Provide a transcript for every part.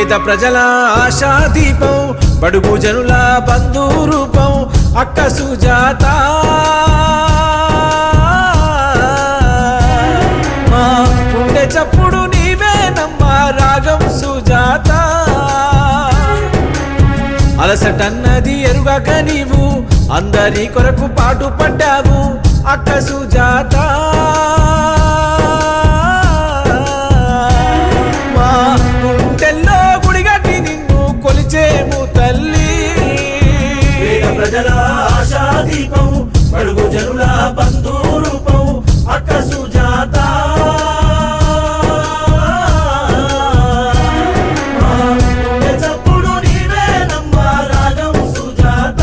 పేద ప్రజల ఆశా దీపం బడుగు జనుల బంధు రూపం అక్క సుజాత మా గుండె చప్పుడు నీవేనమ్మా రాగం సుజాత అలసటన్నది ఎరుగక నీవు అందరి కొరకు పాటు పడ్డావు అక్క సుజాత మా గుండెల్లో గుడిగట్టి నిన్ను కొలిచేము తల్లి ప్రజల ఆశా దీపం బడుగు జనుల బంధు రూపం అక్క సుజాత చప్పుడు నీవేనమ్మా రాగం సుజాత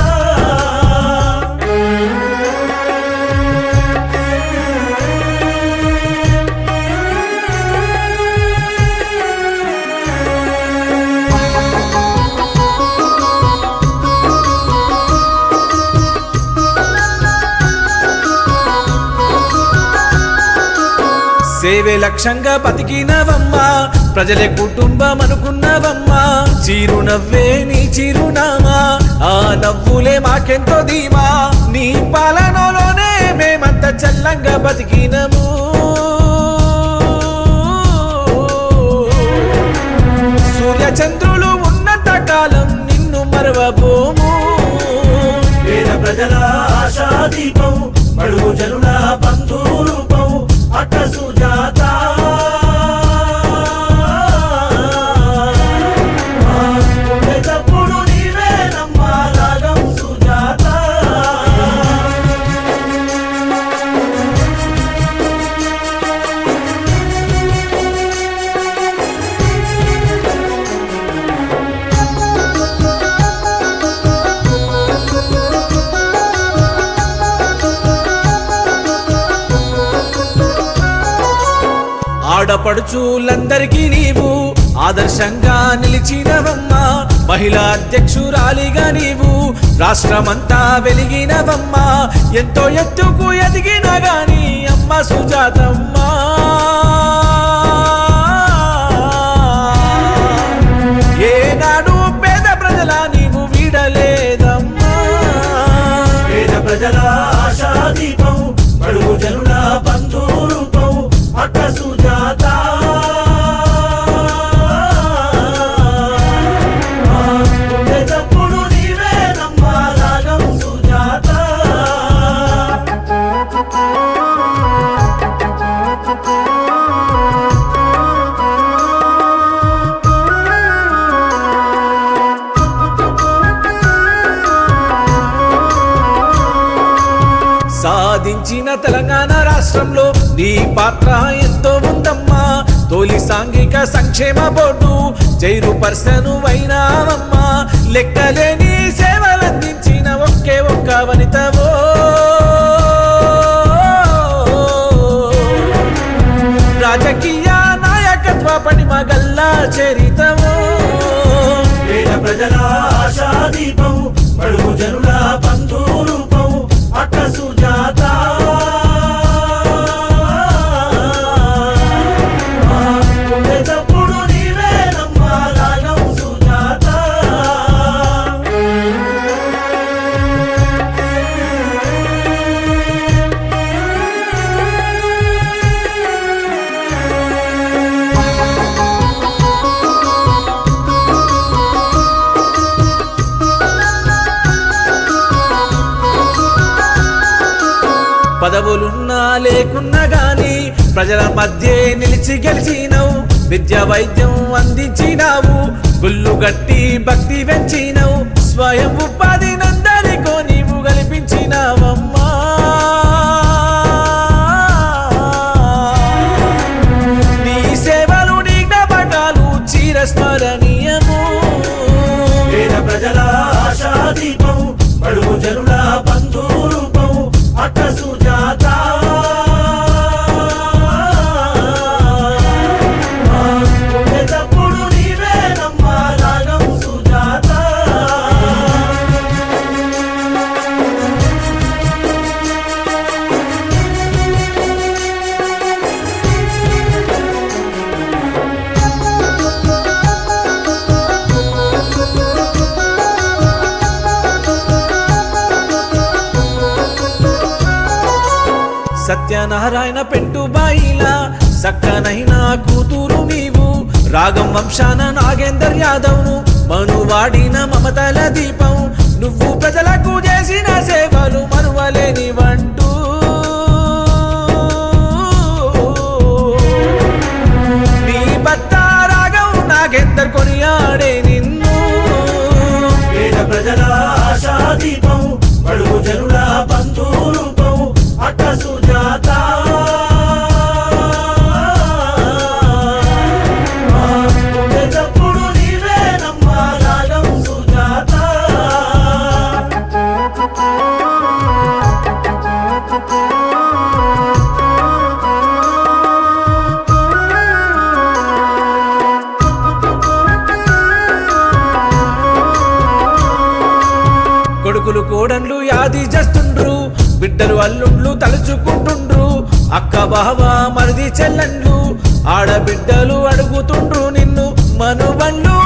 సేవే లక్ష్యంగా బతికినవమ్మా ప్రజలే కుటుంబం అనుకున్నవమ్మా చిరునవ్వే నీ చిరునామా ఆ నవ్వులే మాకెంతో ధీమా నీ పాలనలోనే మేమంత చల్లంగా బతికినము సూర్య చంద్రులు ఉన్నంత కాలం నిన్ను మరవబోము పేద ప్రజల ఆశా దీపం బడుగు జనుల బంధు రూపం అక్క సుజాత చప్పుడు నీవేనమ్మా రాగం సుజాత ఆడపడుచులందరికీ నీవు ఆదర్శంగా నిలిచినవమ్మా మహిళా అధ్యక్షురాలిగా నీవు రాష్ట్రమంతా వెలిగినవమ్మా ఎంతో ఎత్తుకు ఎదిగిన గాని అమ్మ సుజాతమ్మా ఏనాడు పేద ప్రజల నీవు వీడలేదమ్మా పేద ప్రజల ఆశా దీపం బడుగు జనుల బంధు రూపం అక్క సుజాత చప్పుడు నీవేనమ్మా రాగం సుజాత సాధించిన తెలంగాణ రాష్ట్రంలో నీ పాత్ర ఎంతో ఉందమ్మా తొలి సాంఘిక సంక్షేమ బోర్డు చైర్పర్సన్ అయినావమ్మా లెక్కలేని సేవలందించిన ఒకే ఒక్క వనితవో రాజకీయ నాయకత్వ పనిమగల్లా చరితవో పేద ప్రజల ఆశా దీపం బడుగు జనుల బంధు రూపం అక్క సుజాత చప్పుడు నీవేనమ్మా రాగం సుజాత పదవులున్నా లేకున్నా గాని ప్రజల మధ్య నిలిచి గెలిచినవు విద్య వైద్యం అందించినావు గుళ్ళు గట్టి భక్తి పెంచినవు స్వయం ఉపాధి నందరికో నీవు కల్పించినావమ్మా నీ సేవలు నీ జ్ఞాపకాలు చిరస్మరణీయము పేద ప్రజల ఆశా దీపం బడుగు జనుల బంధు రూపం అక్క సుజాత చప్పుడు నీవేనమ్మా రాగం సుజాత సత్యనారాయణ పెంటుబాయిలా సక్కనైన కూతురు నీవు రాగం వంశాన నాగేందర్ యాదవ్ను మనువాడిన మమతల దీపం నువ్వు ప్రజలకు చేసిన సేవలు మరువలేనివంటూ నీ భర్త రాగం నాగేందర్ కొనియాడే నిన్ను పేద ప్రజల ఆశా దీపం బడుగు జనుల బంధు రూపం అక్క సుజాత గుండె చప్పుడు నీవేనమ్మా రాగం సుజాత కొడుకులు కోడన్లు యాది చేస్తుండ్రు బిడ్డలు అల్లుండ్లు తలుచుకుంటుండ్రు అక్క బావ మరిది చెల్లెండ్లు ఆడబిడ్డలు అడుగుతుండ్రు నిన్ను మనుబండ్లు